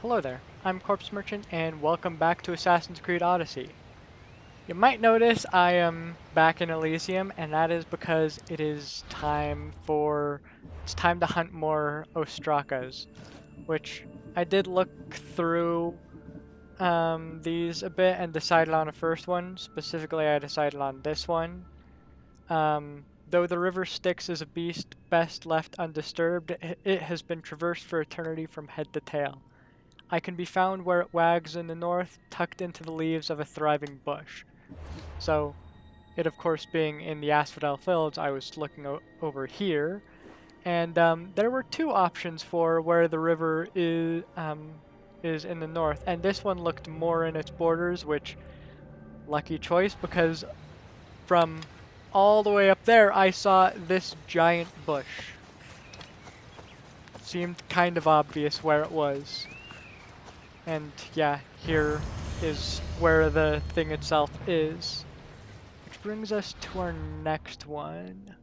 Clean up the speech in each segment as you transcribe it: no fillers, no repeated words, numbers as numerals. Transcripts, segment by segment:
Hello there, I'm Corpse Merchant and welcome back to Assassin's Creed Odyssey. You might notice I am back in Elysium, and that is because it's time to hunt more Ostrakas, which I did look through these a bit and decided on a first one. Specifically, I decided on this one. Though the river Styx is a beast best left undisturbed, it has been traversed for eternity from head to tail. I can be found where it wags in the north, tucked into the leaves of a thriving bush. So, it of course being in the Asphodel Fields, I was looking over here, and there were two options for where the river is in the north, and this one looked more in its borders, which, lucky choice, because from all the way up there, I saw this giant bush. Seemed kind of obvious where it was. And yeah, here is where the thing itself is. Which brings us to our next one.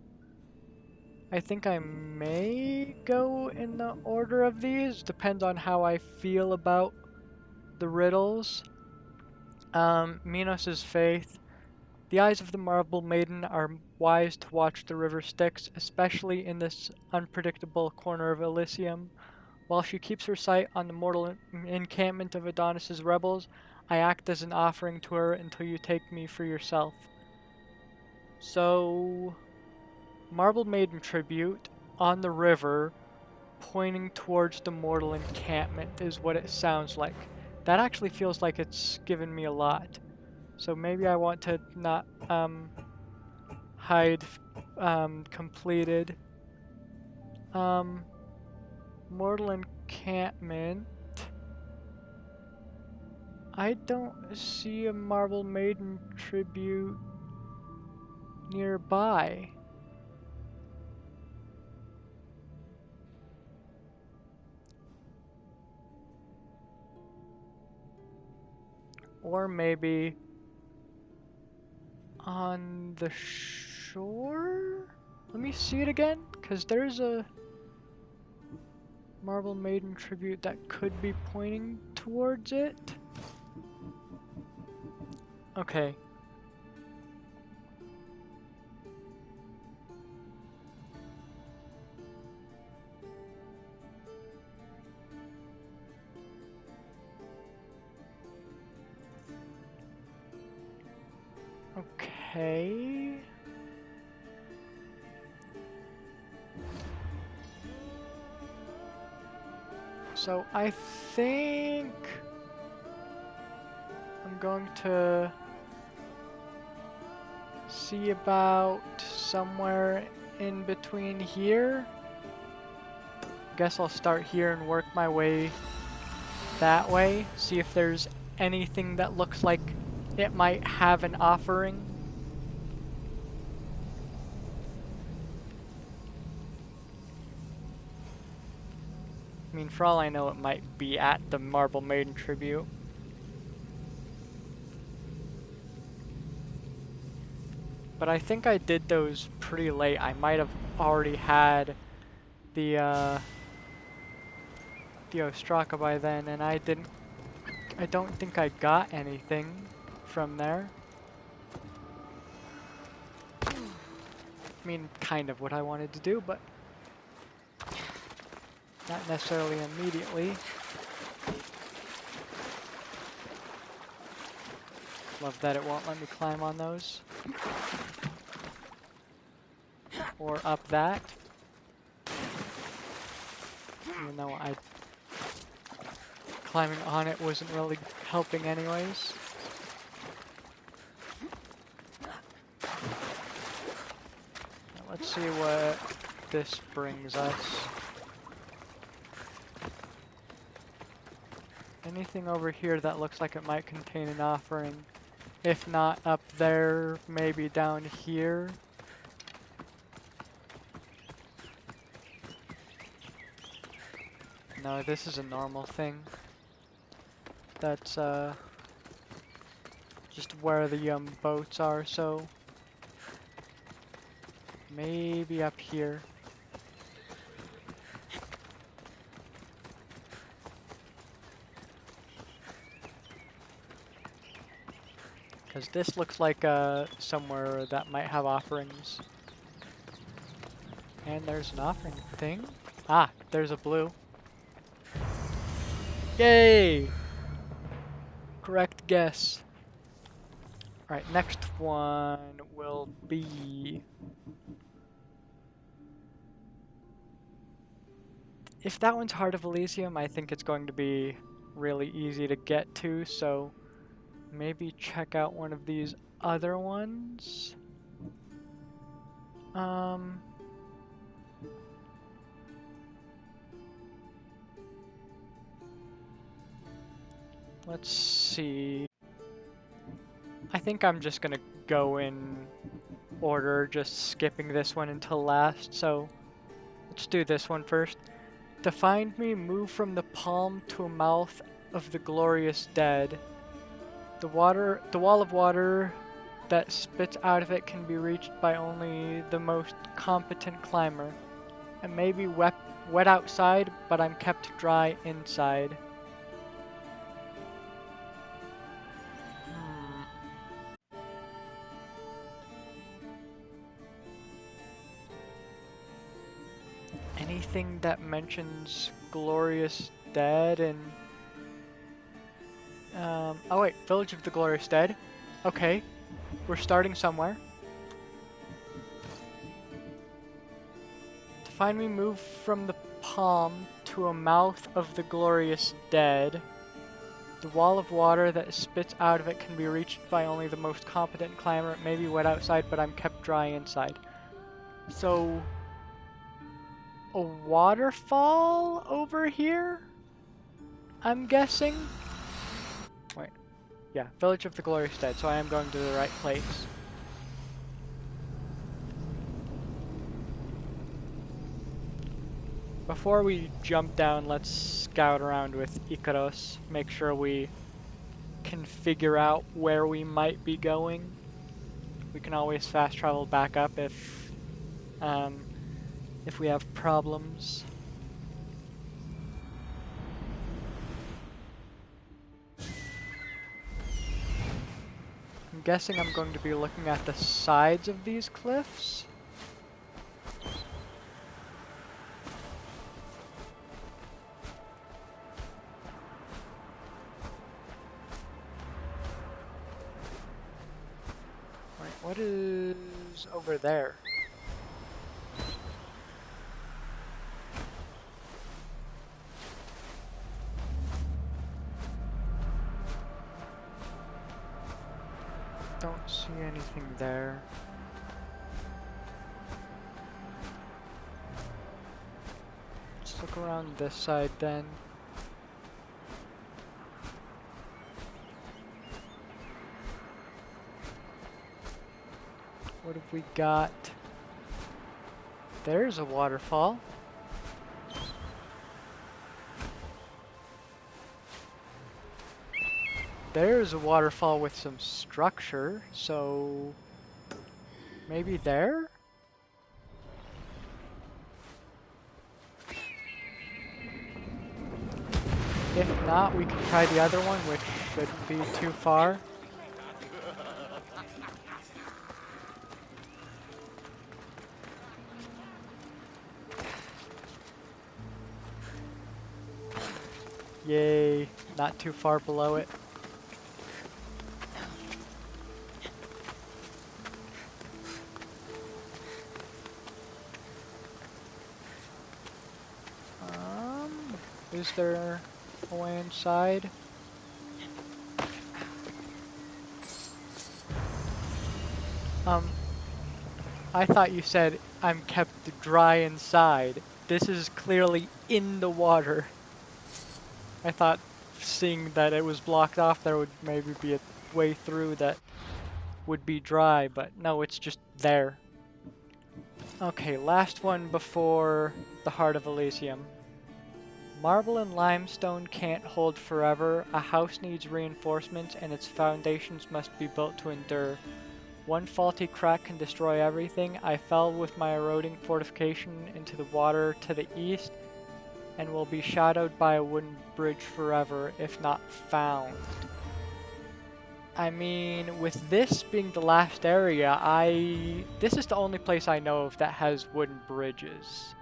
I think I may go in the order of these. Depends on how I feel about the riddles. Minos' faith. The eyes of the Marble Maiden are wise to watch the river Styx, especially in this unpredictable corner of Elysium. While she keeps her sight on the mortal encampment of Adonis's rebels, I act as an offering to her until you take me for yourself. So, Marble Maiden tribute on the river, pointing towards the mortal encampment is what it sounds like. That actually feels like it's given me a lot. So maybe I want to not hide completed. Mortal encampment. I don't see a Marble Maiden tribute nearby. Or maybe on the shore? Let me see it again, because there's a Marble Maiden tribute that could be pointing towards it. Okay. Okay. So I think I'm going to see about somewhere in between here. Guess I'll start here and work my way that way. See if there's anything that looks like it might have an offering. I mean, for all I know, it might be at the Marble Maiden tribute. But I think I did those pretty late. I might have already had the Ostraka by then, and I don't think I got anything from there. I mean, kind of what I wanted to do, but not necessarily immediately. Love that it won't let me climb on those. Or up that. Even though climbing on it wasn't really helping anyways. Now let's see what this brings us. Anything over here that looks like it might contain an offering? If not up there, maybe down here. No, this is a normal thing. That's just where the boats are, so maybe up here. Because this looks like somewhere that might have offerings. And there's an offering thing. Ah, there's a blue. Yay! Correct guess. Alright, next one will be... If that one's Heart of Elysium, I think it's going to be really easy to get to, so maybe check out one of these other ones. Let's see. I think I'm just gonna go in order, just skipping this one until last, so let's do this one first. To find me, move from the palm to a mouth of the glorious dead. The wall of water that spits out of it can be reached by only the most competent climber. It may be wet outside, but I'm kept dry inside. Anything that mentions glorious dead and... oh wait, Village of the Glorious Dead. Okay, we're starting somewhere. To find me, move from the palm to a mouth of the glorious dead. The wall of water that spits out of it can be reached by only the most competent climber. It may be wet outside, but I'm kept dry inside. So... a waterfall over here? I'm guessing? Wait. Yeah, Village of the Glorious Dead, so I am going to the right place. Before we jump down, let's scout around with Icaros. Make sure we can figure out where we might be going. We can always fast travel back up if we have problems. I'm guessing I'm going to be looking at the sides of these cliffs. Wait, what is over there? Don't see anything there. Let's look around this side then. What have we got? There's a waterfall. There's a waterfall with some structure, so maybe there? If not, we can try the other one, which shouldn't be too far. Yay, not too far below it. Is there a way inside? I thought you said I'm kept dry inside. This is clearly in the water. I thought seeing that it was blocked off there would maybe be a way through that would be dry, but no, it's just there. Okay, last one before the Heart of Elysium. Marble and limestone can't hold forever. A house needs reinforcements and its foundations must be built to endure. One faulty crack can destroy everything. I fell with my eroding fortification into the water to the east and will be shadowed by a wooden bridge forever if not found. I mean, with this being the last area, this is the only place I know of that has wooden bridges.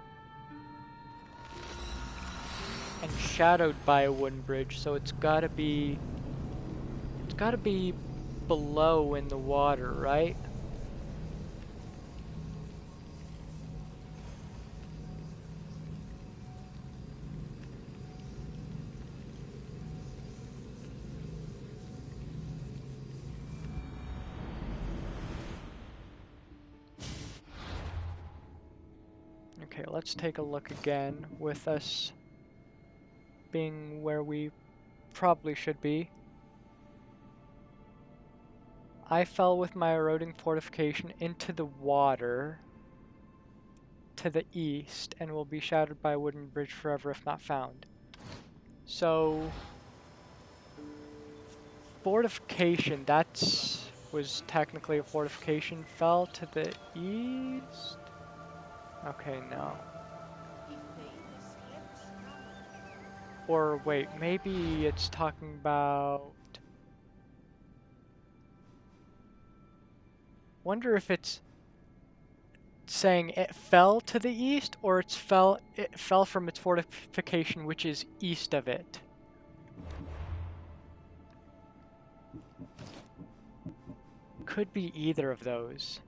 And shadowed by a wooden bridge, so it's gotta be below in the water, right? Okay, let's take a look again with us being where we probably should be. I fell with my eroding fortification into the water to the east and will be shattered by a wooden bridge forever if not found. So, fortification, was technically a fortification, fell to the east? Okay, no. Or wait, maybe it's talking about... Wonder if it's saying it fell to the east, or it fell from its fortification, which is east of it. Could be either of those.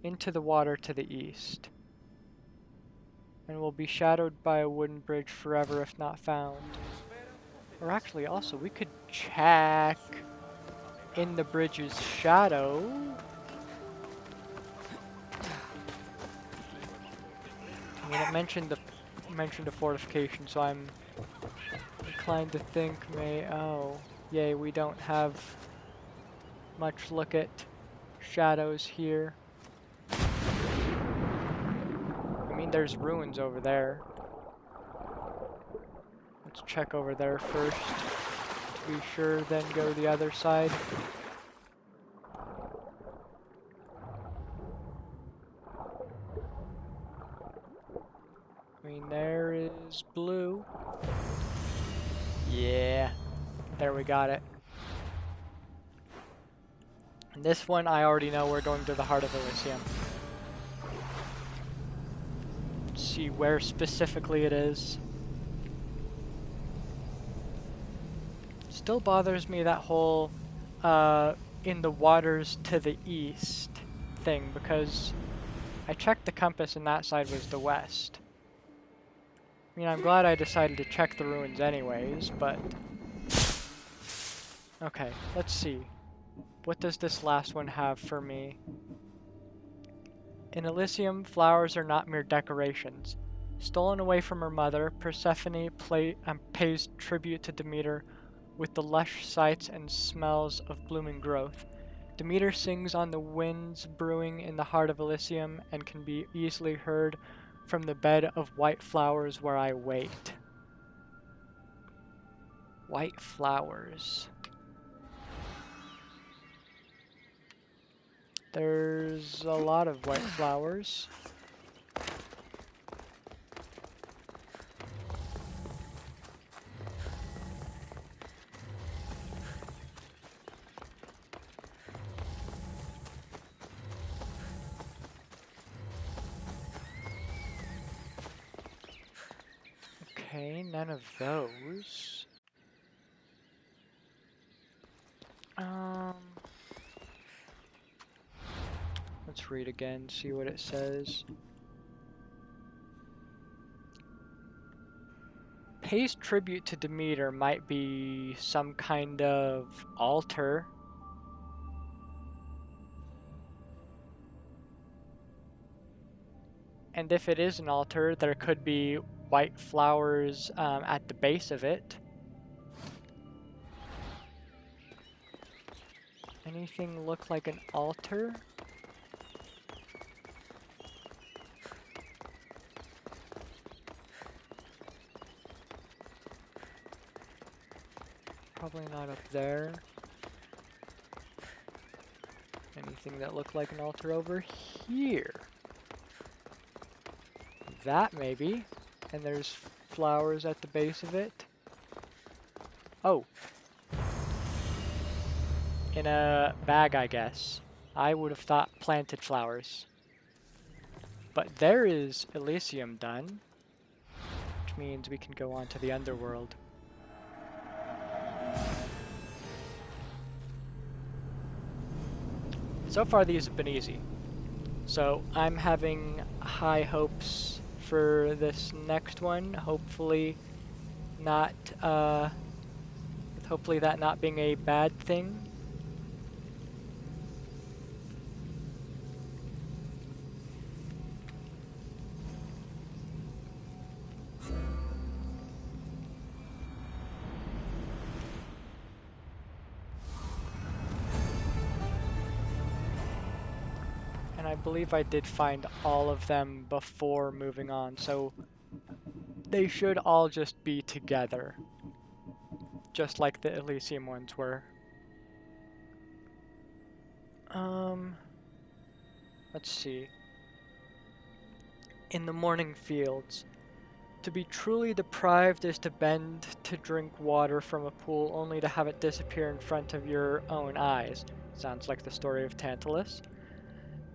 Into the water to the east. And will be shadowed by a wooden bridge forever if not found. Or actually, also, we could check in the bridge's shadow. I mean, it mentioned a fortification, so I'm inclined to think yay, we don't have much look at shadows here. I mean, there's ruins over there. Let's check over there first to be sure, then go the other side. I mean, there is blue. Yeah, there we got it. And this one, I already know we're going to the heart of Elysium. Let's see where specifically it is. Still bothers me that whole in the waters to the east thing, because I checked the compass and that side was the west. I mean, I'm glad I decided to check the ruins anyways, but... Okay, let's see. What does this last one have for me? In Elysium, flowers are not mere decorations. Stolen away from her mother, Persephone pays tribute to Demeter with the lush sights and smells of blooming growth. Demeter sings on the winds brewing in the heart of Elysium and can be easily heard from the bed of white flowers where I wait. White flowers. There's a lot of white flowers. Okay, none of those. Let's read again, see what it says. Pays tribute to Demeter might be some kind of altar. And if it is an altar, there could be white flowers at the base of it. Anything look like an altar? Probably not up there. Anything that looked like an altar over here? That maybe. And there's flowers at the base of it. Oh, in a bag, I guess. I would have thought planted flowers. But there is Elysium done, which means we can go on to the underworld. So far these have been easy. So I'm having high hopes for this next one. Hopefully not, hopefully that not being a bad thing. And I believe I did find all of them before moving on, so they should all just be together. Just like the Elysium ones were. Let's see. In the morning fields. To be truly deprived is to bend to drink water from a pool only to have it disappear in front of your own eyes. Sounds like the story of Tantalus.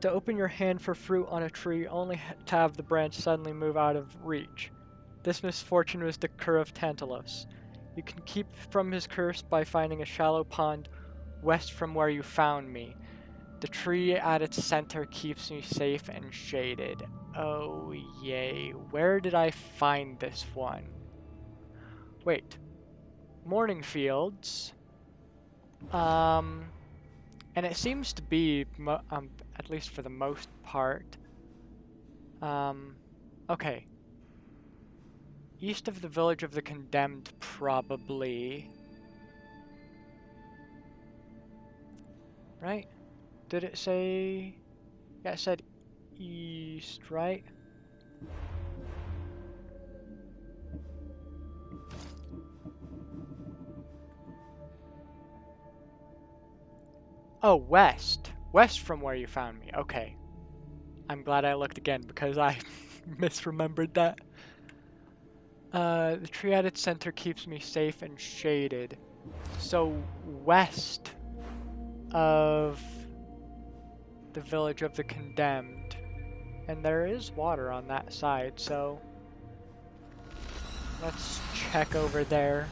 To open your hand for fruit on a tree only to have the branch suddenly move out of reach. This misfortune was the curse of Tantalus. You can keep from his curse by finding a shallow pond west from where you found me. The tree at its center keeps me safe and shaded. Oh yay, where did I find this one? Wait, morning fields. And it seems to be, at least for the most part. Okay. East of the village of the condemned, probably. Right? Did it say... Yeah, it said east, right? Oh, west. West from where you found me. Okay. I'm glad I looked again because I misremembered that. The tree at its center keeps me safe and shaded. So, west of the village of the condemned. And there is water on that side, so let's check over there.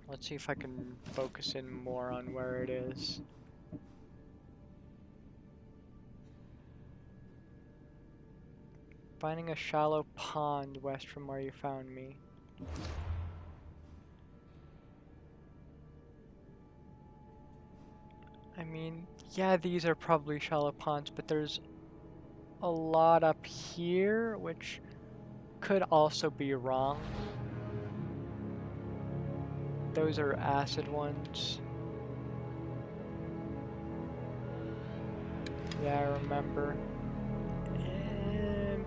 Let's see if I can focus in more on where it is. Finding a shallow pond west from where you found me. I mean, yeah, these are probably shallow ponds, but there's a lot up here, which could also be wrong. Those are acid ones. Yeah, I remember.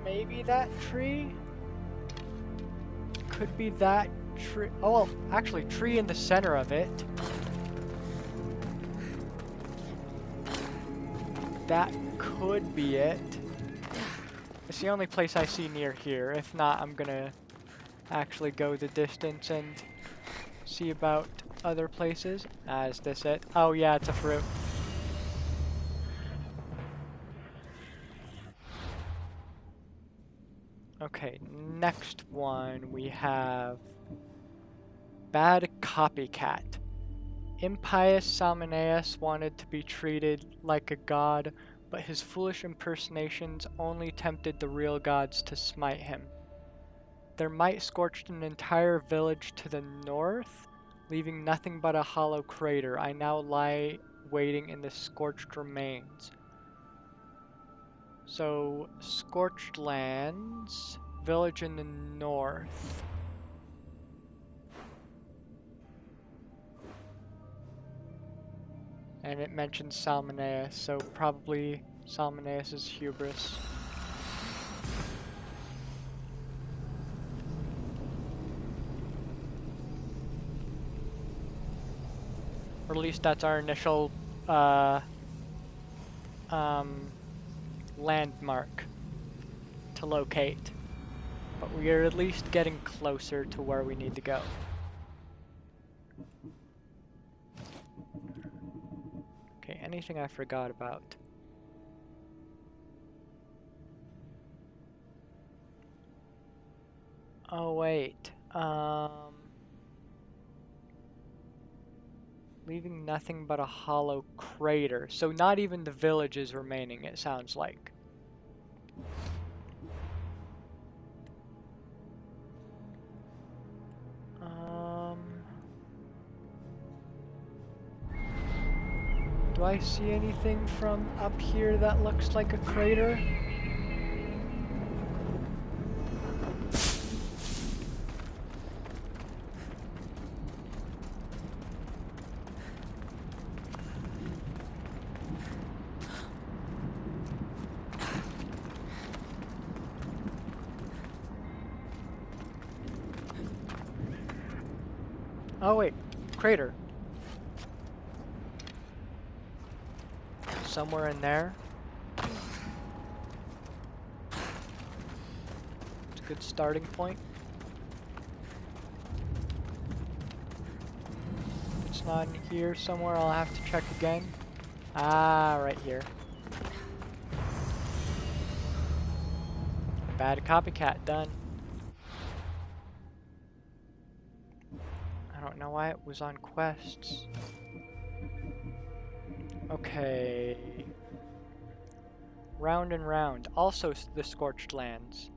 Maybe that tree? Could be that tree. Oh, well, actually, tree in the center of it. That could be it. It's the only place I see near here. If not, I'm gonna actually go the distance and see about other places. Is this it? Oh yeah, it's a fruit. Okay, next one we have Bad Copycat. Impious Salmoneus wanted to be treated like a god, but his foolish impersonations only tempted the real gods to smite him. Their might scorched an entire village to the north, leaving nothing but a hollow crater. I now lie waiting in the scorched remains. So, Scorched Lands, village in the north. And it mentions Salmoneus, so probably Salmoneus' hubris. Or at least that's our initial uh, landmark to locate. But we are at least getting closer to where we need to go. Okay, anything I forgot about? Oh wait, leaving nothing but a hollow crater. So not even the village is remaining, it sounds like. Do I see anything from up here that looks like a crater? Oh wait, crater. Somewhere in there. It's a good starting point. If it's not in here somewhere, I'll have to check again. Ah, right here. Bad copycat, done. I don't know why it was on quests. Okay. Round and round. Also the Scorched Lands.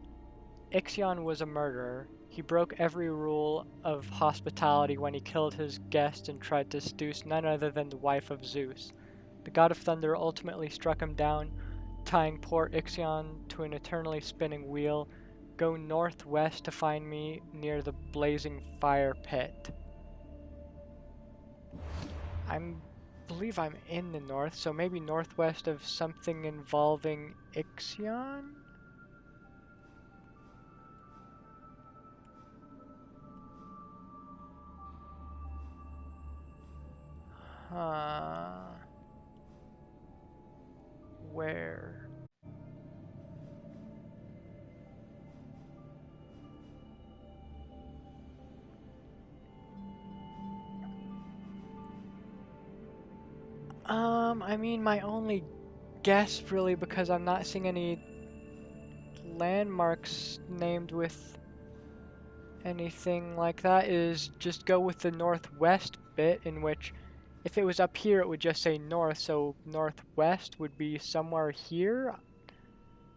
Ixion was a murderer. He broke every rule of hospitality when he killed his guest and tried to seduce none other than the wife of Zeus. The god of thunder ultimately struck him down, tying poor Ixion to an eternally spinning wheel. Go northwest to find me near the blazing fire pit. I believe I'm in the north, so maybe northwest of something involving Ixion? Where? I mean, my only guess, really, because I'm not seeing any landmarks named with anything like that, is just go with the northwest bit, in which if it was up here, it would just say north, so northwest would be somewhere here.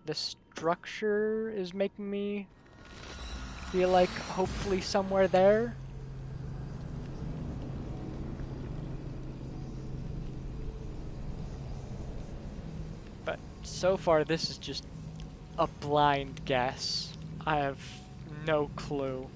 The structure is making me feel like hopefully somewhere there. But so far, this is just a blind guess. I have no clue.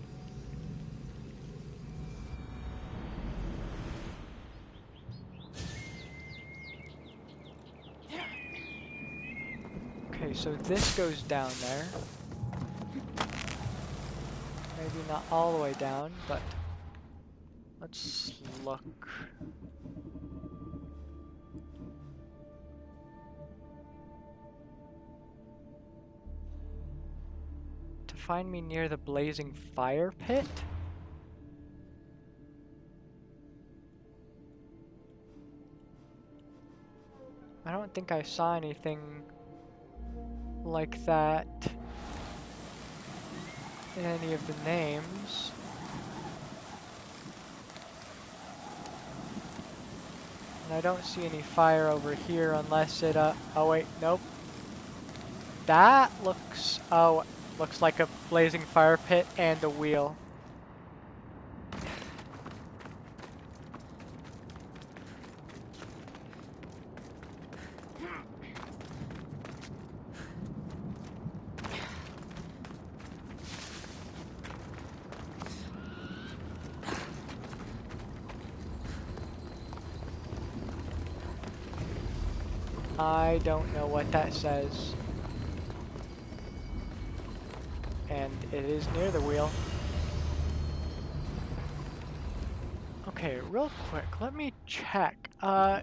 Okay, so this goes down there. Maybe not all the way down, but let's look. To find me near the blazing fire pit? I don't think I saw anything like that in any of the names. And I don't see any fire over here unless it, oh wait, nope. That looks, oh, looks like a blazing fire pit and a wheel. I don't know what that says. And it is near the wheel. Okay, real quick, let me check. Oh,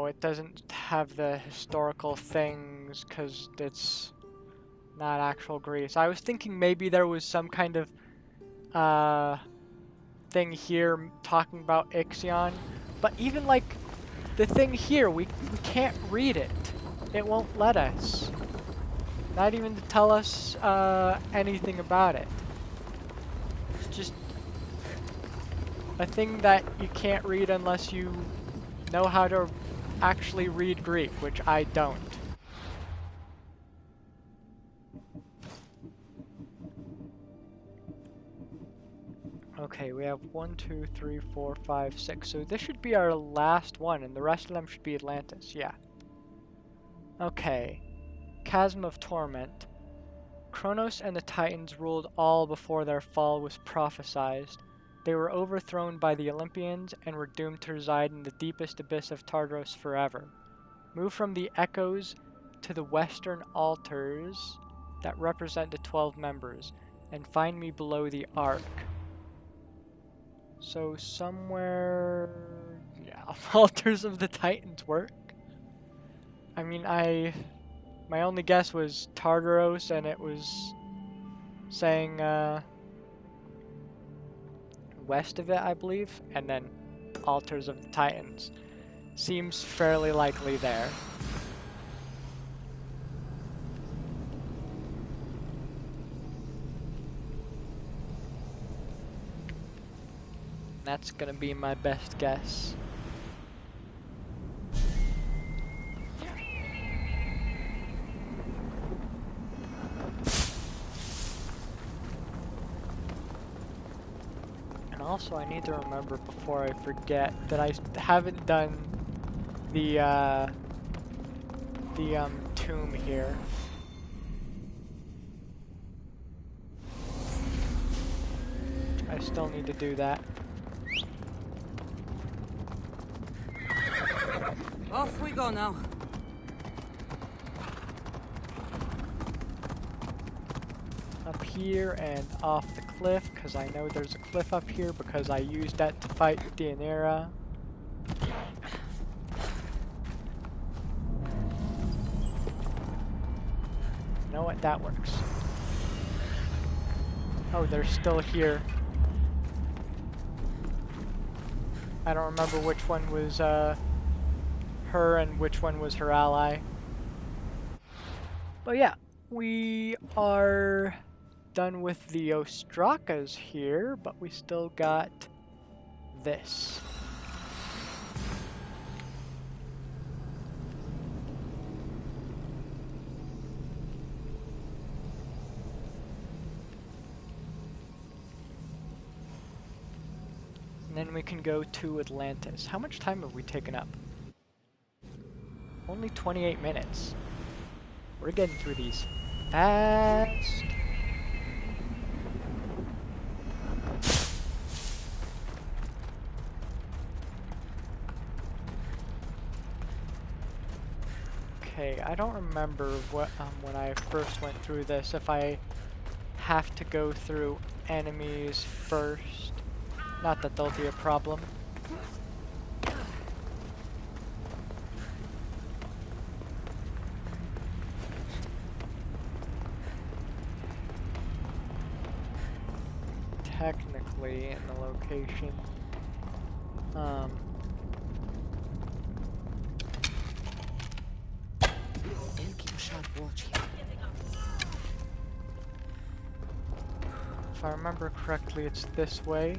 it doesn't have the historical things because it's not actual Greece. I was thinking maybe there was some kind of thing here talking about Ixion, but even like the thing here, we can't read it. It won't let us. Not even to tell us anything about it. It's just a thing that you can't read unless you know how to actually read Greek, which I don't. Okay, we have 1, 2, 3, 4, 5, 6. So this should be our last one, and the rest of them should be Atlantis, yeah. Okay. Chasm of Torment. Kronos and the Titans ruled all before their fall was prophesied. They were overthrown by the Olympians and were doomed to reside in the deepest abyss of Tartarus forever. Move from the echoes to the western altars that represent the 12 members, and find me below the ark. So somewhere... yeah, altars of the Titans work. I mean, my only guess was Tartaros, and it was saying west of it, I believe, and then altars of the Titans. Seems fairly likely there. That's gonna be my best guess. And also I need to remember before I forget that I haven't done the tomb here. I still need to do that. Off we go now. Up here and off the cliff, because I know there's a cliff up here because I used that to fight Deianira. You know what? That works. Oh, they're still here. I don't remember which one was her and which one was her ally. But yeah, we are done with the Ostrakas here, but we still got this. And then we can go to Atlantis. How much time have we taken up? Only 28 minutes. We're getting through these fast. Okay, I don't remember what when I first went through this, if I have to go through enemies first. Not that there'll be a problem. Technically in the location. They'll keep a sharp watch here. If I remember correctly, it's this way.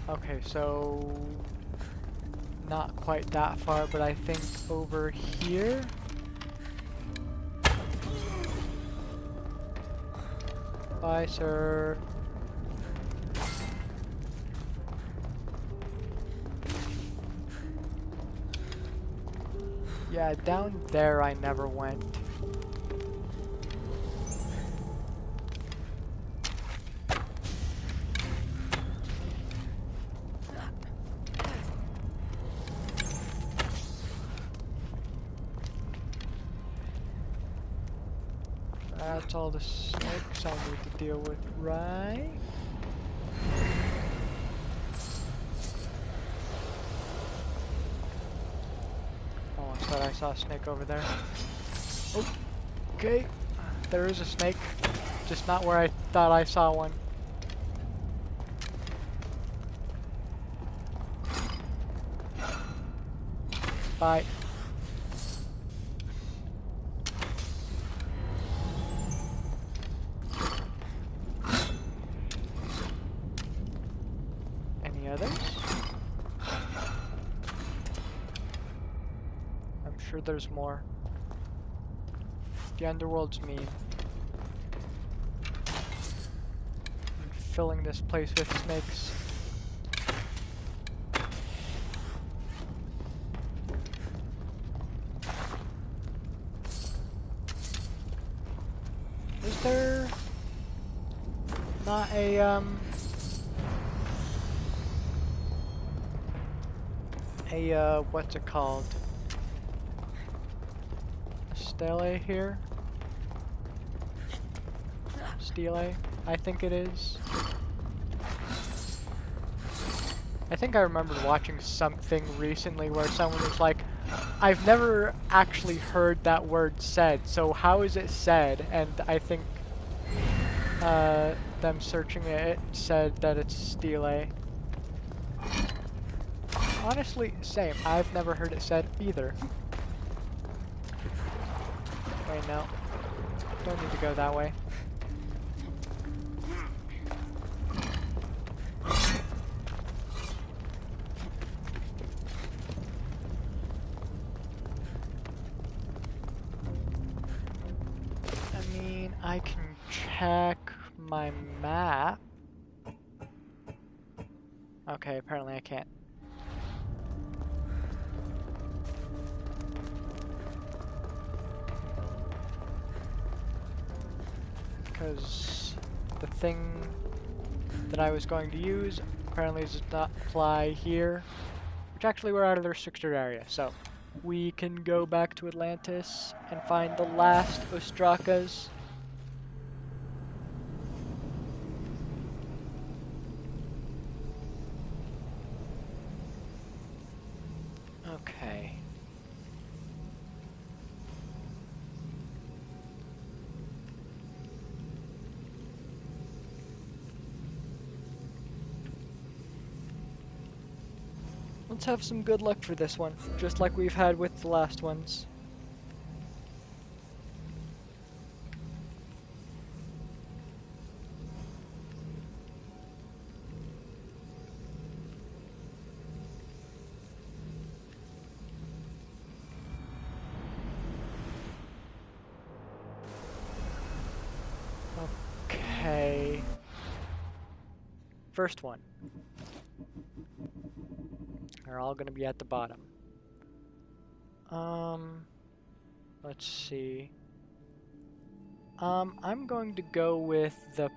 Okay, so not quite that far, but I think over here. Bye, sir. Yeah, down there I never went. That's all the snakes I need to deal with, right? Almost thought I saw a snake over there. Okay, there is a snake, just not where I thought I saw one. Bye. Any others? I'm sure there's more. The underworld's mean. I'm filling this place with snakes. Is there not a what's it called? A stele here? Stele, I think it is. I think I remembered watching something recently where someone was like, I've never actually heard that word said, so how is it said? And I think them searching it said that it's stele. Honestly, same. I've never heard it said either. Wait, no. Don't need to go that way. I mean, I can check my map. Okay, apparently I can't. Because the thing that I was going to use apparently does not apply here, which actually we're out of the restricted area, so we can go back to Atlantis and find the last Ostrakas. Okay. Let's have some good luck for this one, just like we've had with the last ones. Okay. First one. They're all gonna be at the bottom. Let's see. I'm going to go with the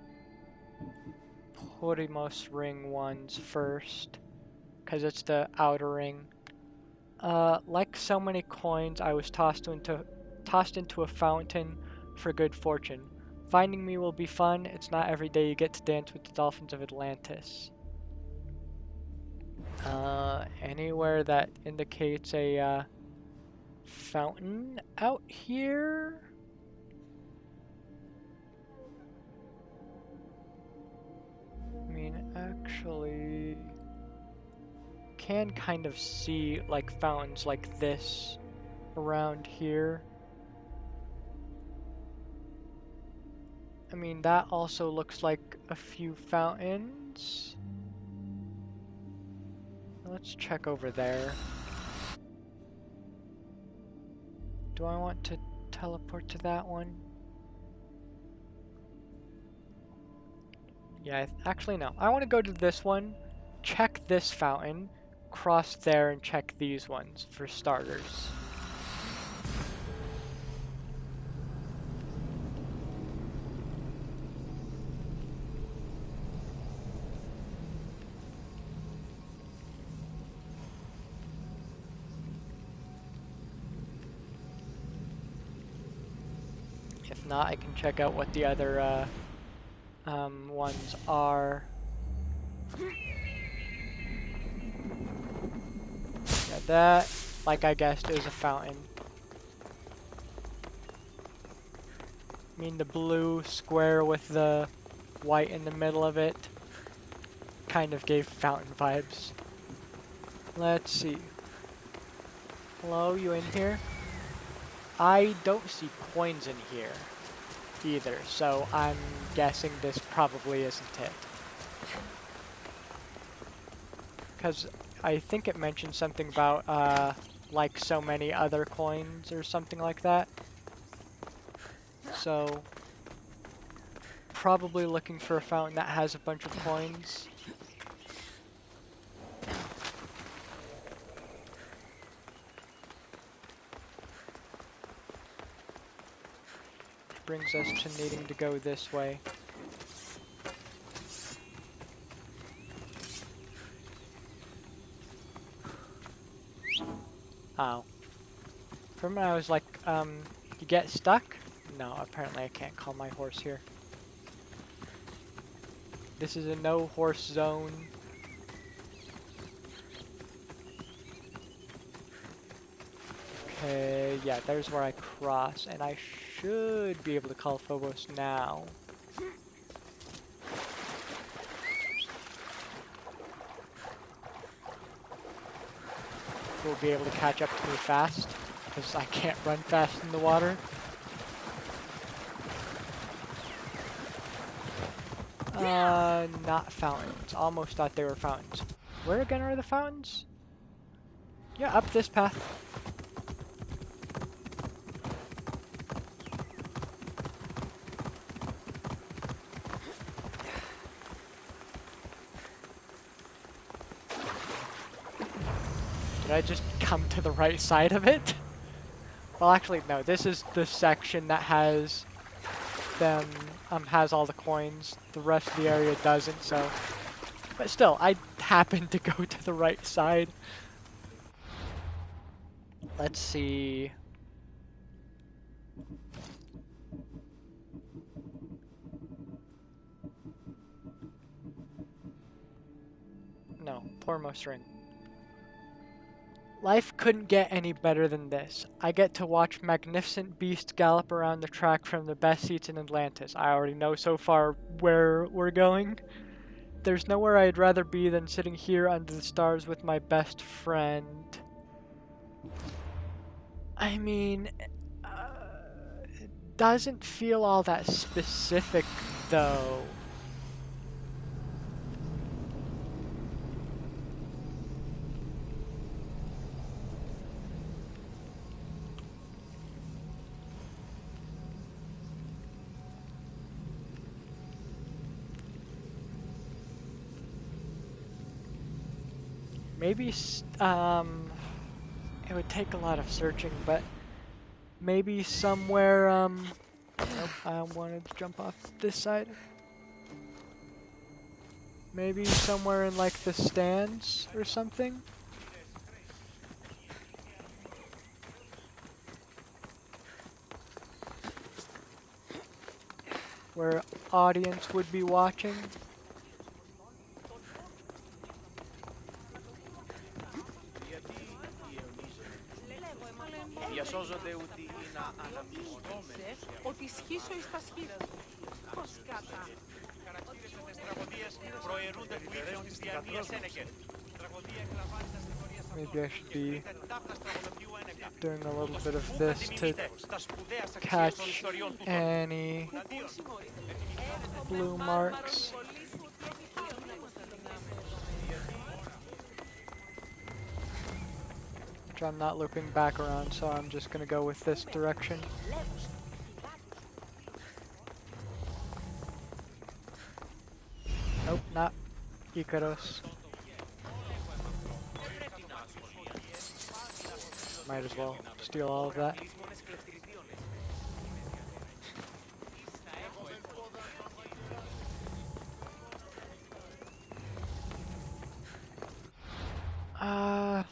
Porimos ring ones first, because it's the outer ring. Like so many coins, I was tossed into a fountain for good fortune. Finding me will be fun. It's not every day you get to dance with the dolphins of Atlantis. Anywhere that indicates a fountain out here? I mean, actually, can kind of see like fountains like this around here. I mean, that also looks like a few fountains. Let's check over there. Do I want to teleport to that one? Yeah, actually no. I want to go to this one, check this fountain, cross there and check these ones for starters. If not, I can check out what the other ones are. Yeah, that, like I guessed, is a fountain. I mean, the blue square with the white in the middle of it kind of gave fountain vibes. Let's see. Hello, you in here? I don't see coins in here either, so I'm guessing this probably isn't it. Because I think it mentioned something about, like so many other coins or something like that. So, probably looking for a fountain that has a bunch of coins. Brings us to needing to go this way. Oh. For a minute I was like, you get stuck? No, apparently I can't call my horse here. This is a no horse zone. Okay, yeah, there's where I cross, and I should be able to call Phobos now. Will be able to catch up to me fast, because I can't run fast in the water. Not fountains. Almost thought they were fountains. Where again are the fountains? Yeah, up this path. Did I just come to the right side of it? Well, actually, no. This is the section that has them, has all the coins. The rest of the area doesn't, so. But still, I happened to go to the right side. Let's see. No, Pormos Ring. Life couldn't get any better than this. I get to watch magnificent beasts gallop around the track from the best seats in Atlantis. I already know so far where we're going. There's nowhere I'd rather be than sitting here under the stars with my best friend. I mean, it doesn't feel all that specific, though. Maybe, it would take a lot of searching, but maybe somewhere, nope, I wanted to jump off this side. Maybe somewhere in, like, the stands or something? Where audience would be watching. Διασώζονται ούτι είναι αναμνηστόμενοι. Ότι σχίσω εις τα σχήρα. Πώς κατά. Χαρακτήρες αυτές τις τραγωδίες προαιρούνται του ίδιου της διαρνίας Σένεκερ. Τραγωδία εκλαμβάνει τα στοιχωρία σε Maybe I should be ταύτας τραγωδοποιού Ένεκα. doing a little bit of this to catch any blue marks. Which I'm not looping back around, so I'm just gonna go with this direction. Nope, not Icaros. Might as well steal all of that.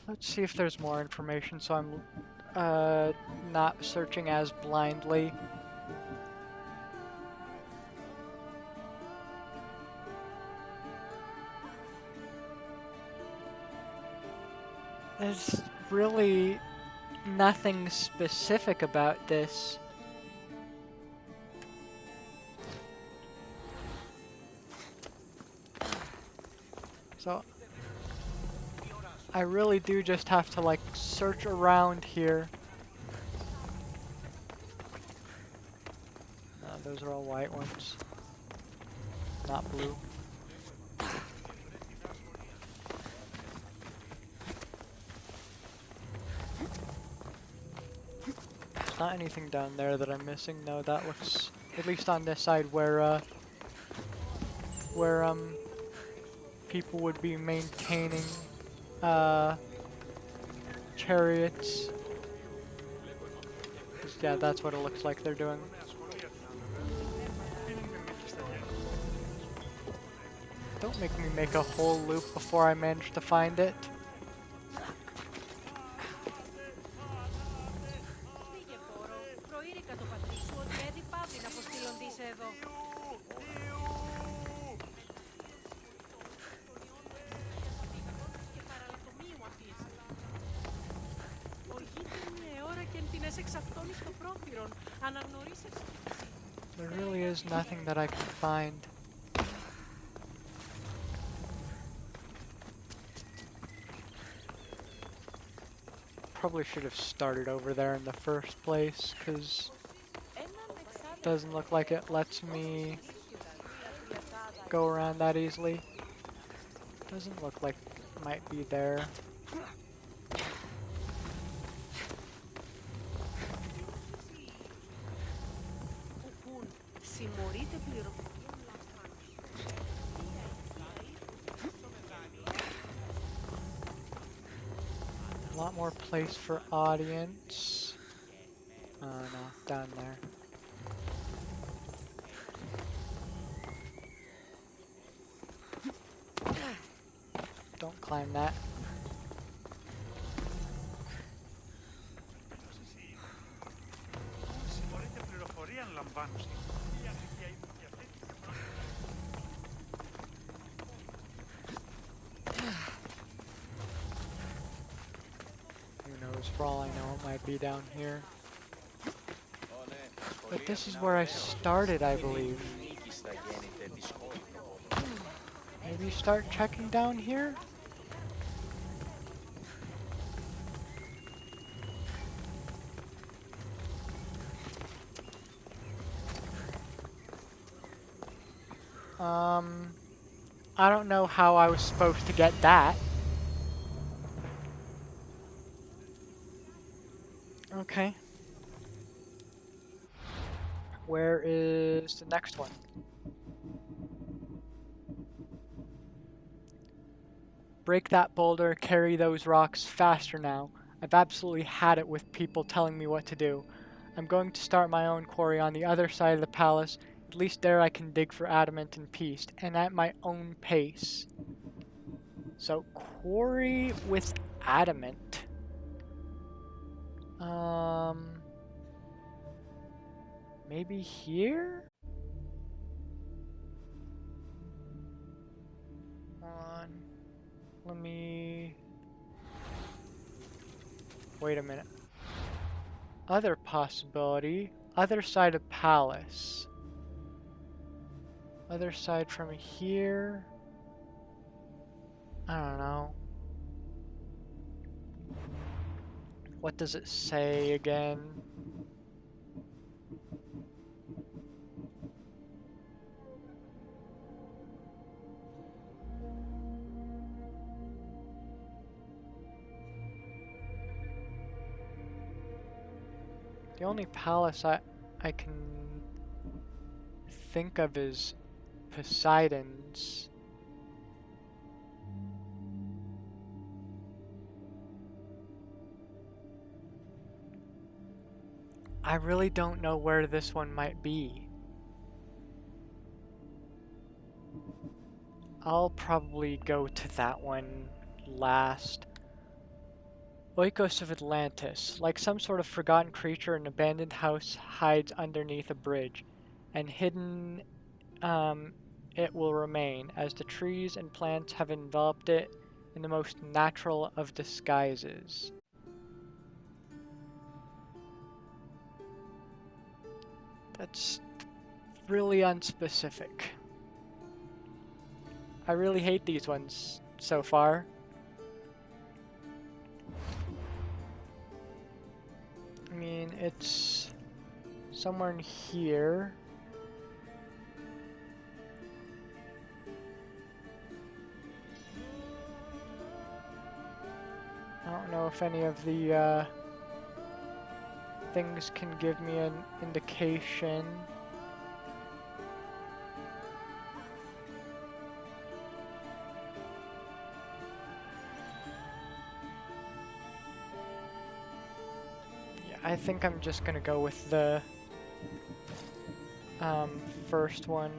Let's see if there's more information so I'm not searching as blindly. There's really nothing specific about this. So I really do just have to like search around here. Those are all white ones, not blue. There's not anything down there that I'm missing. No, that looks, at least on this side where people would be maintaining chariots. 'Cause, yeah, that's what it looks like they're doing. Don't make me make a whole loop before I manage to find it. Πήγε πόρο. Προείρηκα το πατρί σου ότι έδι παύλη να αποστείλοντής εδώ. Και παραλατομίου αφήσει. Οργήτην ώρα και εν την έσεξ αυτόν εις το πρόθυρον. Αναγνωρίσες. There really is nothing that I can find. Probably should have started over there in the first place, because it doesn't look like it lets me go around that easily. Doesn't look like it might be there. Συμμορείτε πληροφορία. A lot more place for audience. Oh no, down there. Don't climb that. Συμμορείτε πληροφορία αν λαμβάνω στοιχεία για αυτή τη διαφορά. Who knows, for all I know it might be down here. But this is where I started, I believe. Maybe start checking down here? I don't know how I was supposed to get that. Okay. Where is the next one? Break that boulder, carry those rocks faster now. I've absolutely had it with people telling me what to do. I'm going to start my own quarry on the other side of the palace. At least there I can dig for adamant in peace, and at my own pace. So, quarry with adamant. Maybe here? Let me... Wait a minute. Other possibility. Other side of palace. Other side from here. I don't know. What does it say again? The only palace I can think of is Poseidon's. I really don't know where this one might be. I'll probably go to that one last. Oikos of Atlantis. Like some sort of forgotten creature, an abandoned house hides underneath a bridge, and hidden it will remain, as the trees and plants have enveloped it in the most natural of disguises. That's really unspecific. I really hate these ones so far. I mean, it's somewhere in here. I don't know if any of the things can give me an indication. Yeah, I think I'm just gonna go with the first one.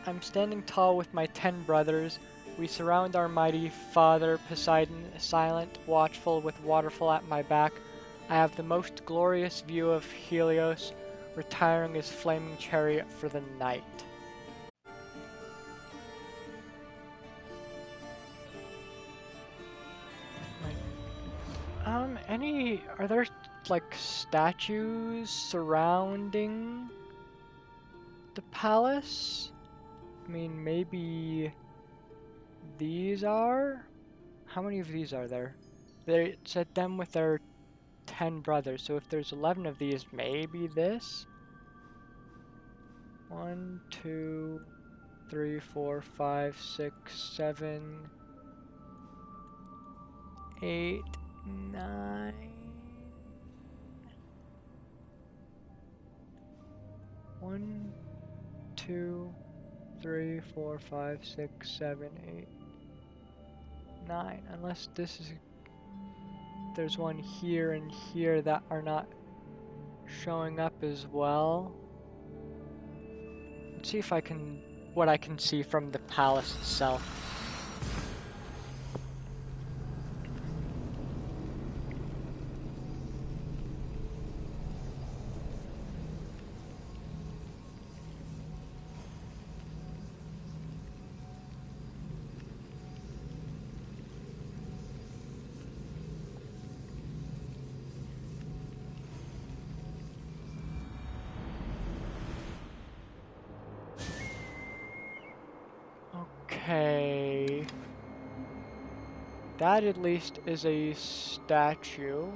I'm standing tall with my 10 brothers. We surround our mighty father, Poseidon, silent, watchful, with waterfall at my back. I have the most glorious view of Helios, retiring his flaming chariot for the night. Are there, like, statues surrounding the palace? I mean, maybe these are? How many of these are there? They said them with their 10 brothers, so if there's 11 of these, maybe this? 1, 2, 3, 4, 5, 6, 7, 8, 9. 1, 2, 3, 4, 5, 6, 7, 8, 9. Unless this is... There's one here and here that are not showing up as well. Let's see if I can... what I can see from the palace itself. Okay. That at least is a statue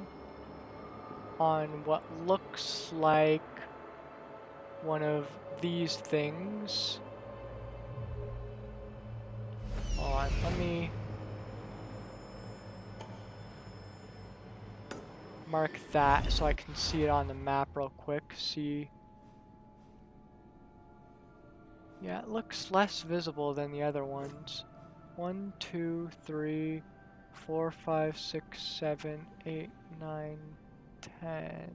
on what looks like one of these things. Hold on, let me mark that so I can see it on the map real quick. See. Yeah, it looks less visible than the other ones. 1, 2, 3, 4, 5, 6, 7, 8, 9, 10.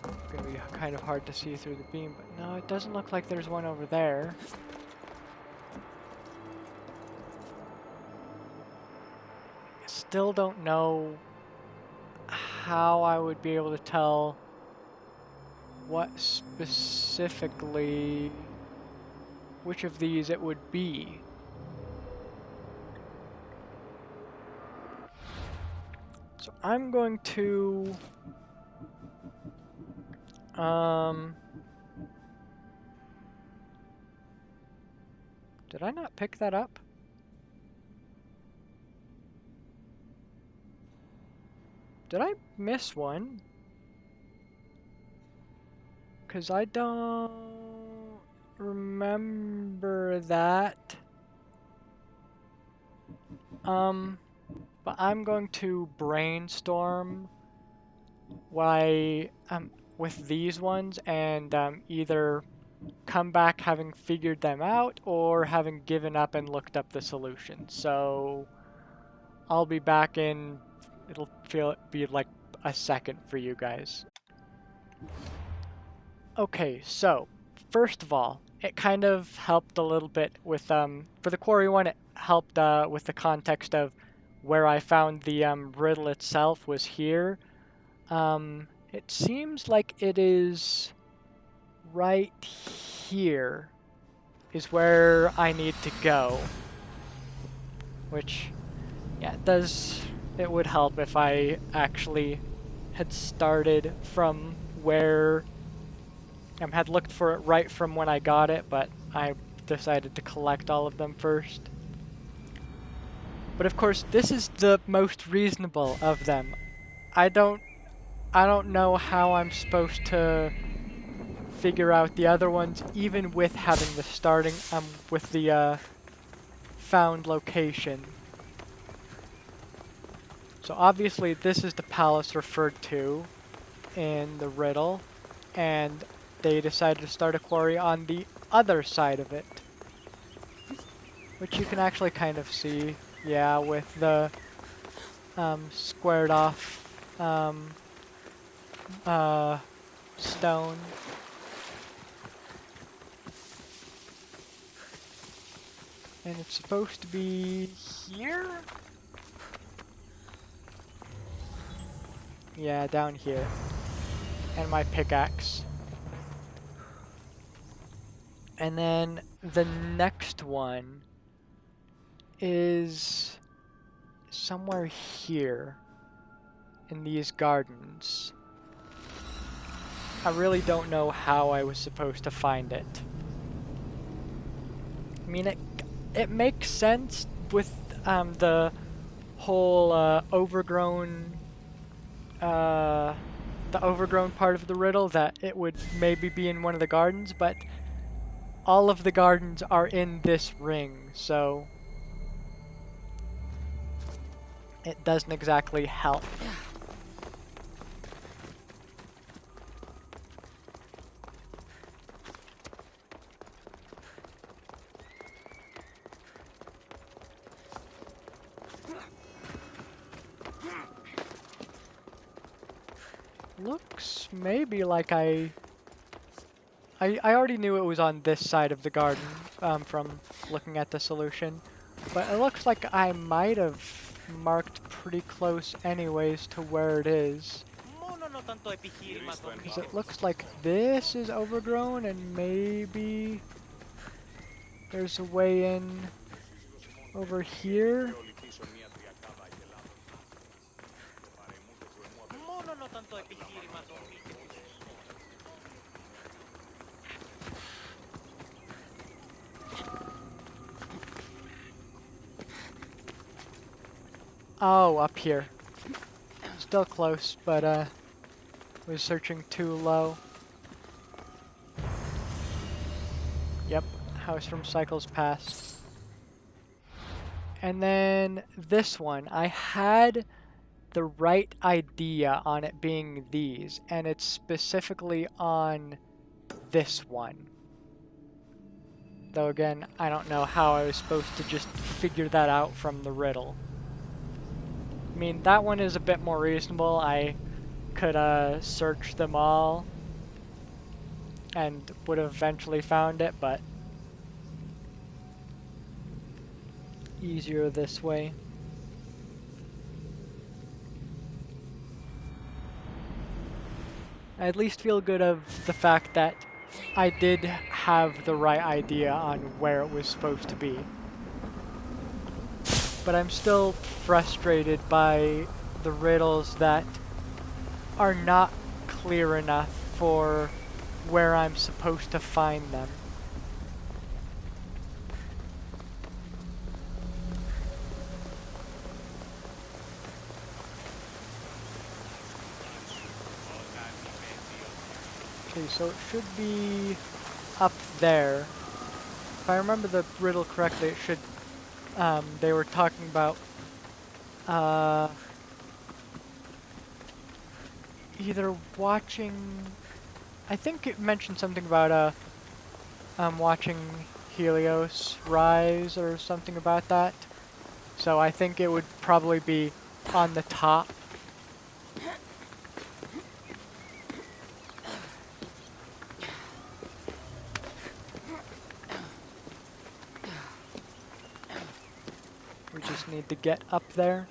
It's gonna be kind of hard to see through the beam, but no, it doesn't look like there's one over there. Still don't know how I would be able to tell what specifically, which of these it would be. So I'm going to did I not pick that up? Did I miss one? Because I don't remember that. But I'm going to brainstorm why with these ones and either come back having figured them out or having given up and looked up the solution. So I'll be back in, it'll be like a second for you guys. Okay, so first of all, it kind of helped a little bit with for the quarry one, it helped with the context of where I found the riddle itself was here. It seems like it is right here is where I need to go. Which, yeah, it would help if I actually had started from where, had looked for it right from when I got it, but I decided to collect all of them first. But of course, this is the most reasonable of them. I don't know how I'm supposed to figure out the other ones, even with having the starting, with the found location. So obviously this is the palace referred to in the riddle, and they decided to start a quarry on the other side of it. Which you can actually kind of see, yeah, with the squared off stone. And it's supposed to be here? Yeah, down here. And my pickaxe. And then the next one is somewhere here in these gardens. I really don't know how I was supposed to find it. I mean, it makes sense with the whole overgrown part of the riddle that it would maybe be in one of the gardens, but all of the gardens are in this ring, so it doesn't exactly help. Looks maybe like I already knew it was on this side of the garden from looking at the solution, but it looks like I might have marked pretty close anyways to where it is. Because it looks like this is overgrown and maybe there's a way in over here. Oh, up here. Still close, but was searching too low. Yep, house from Cycles Past. And then this one, I had the right idea on it being these, and it's specifically on this one. Though again, I don't know how I was supposed to just figure that out from the riddle. I mean, that one is a bit more reasonable. I could search them all and would have eventually found it, but easier this way. I at least feel good of the fact that I did have the right idea on where it was supposed to be. But I'm still frustrated by the riddles that are not clear enough for where I'm supposed to find them. Okay, so it should be up there. If I remember the riddle correctly, it should, they were talking about, either watching, I think it mentioned something about, watching Helios rise or something about that. So I think it would probably be on the top. We just need to get up there.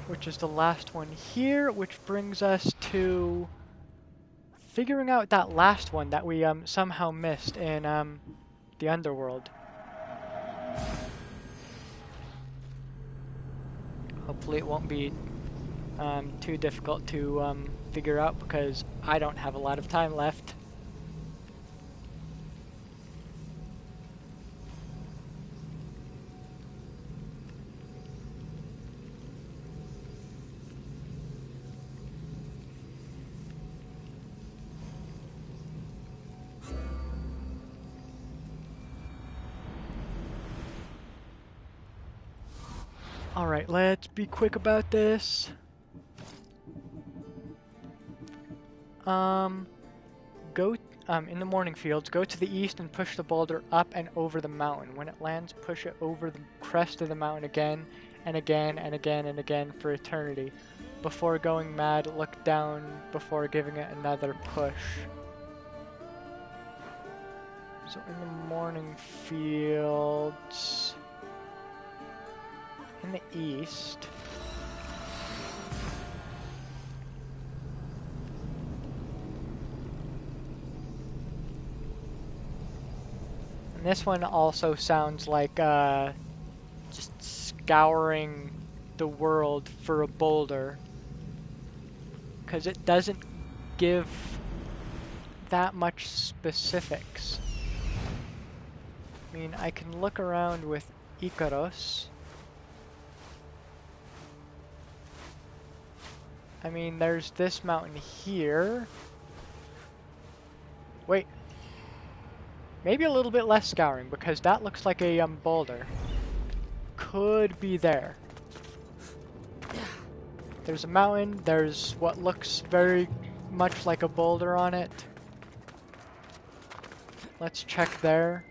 which is the last one here, which brings us to figuring out that last one that we somehow missed in the underworld. Hopefully it won't be too difficult to figure out because I don't have a lot of time left. Alright, let's be quick about this. Go in the morning fields, go to the east and push the boulder up and over the mountain. When it lands, push it over the crest of the mountain again and again and again and again for eternity. Before going mad, look down before giving it another push. So in the morning fields, in the east, and this one also sounds like just scouring the world for a boulder, because it doesn't give that much specifics. I mean, I can look around with Icaros. I mean, there's this mountain here. Wait. Maybe a little bit less scouring, because that looks like a boulder. Could be there. There's a mountain, there's what looks very much like a boulder on it. Let's check there.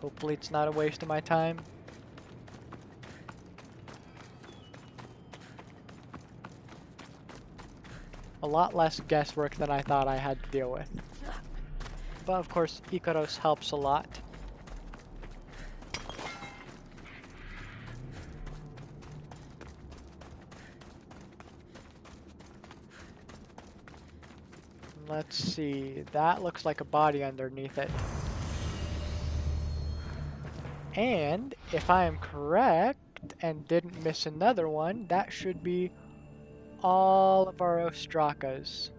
Hopefully it's not a waste of my time. A lot less guesswork than I thought I had to deal with. But of course, Icaros helps a lot. Let's see, that looks like a body underneath it. And if I am correct and didn't miss another one, that should be all of our Ostrakas.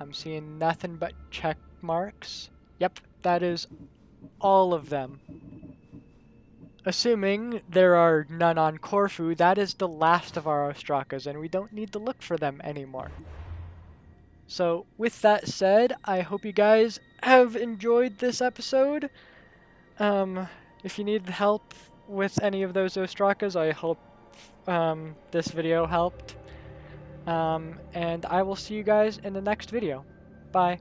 I'm seeing nothing but check marks. Yep, that is all of them. Assuming there are none on Corfu, that is the last of our Ostrakas, and we don't need to look for them anymore. So, with that said, I hope you guys have enjoyed this episode. If you need help with any of those Ostrakas, I hope this video helped. And I will see you guys in the next video. Bye.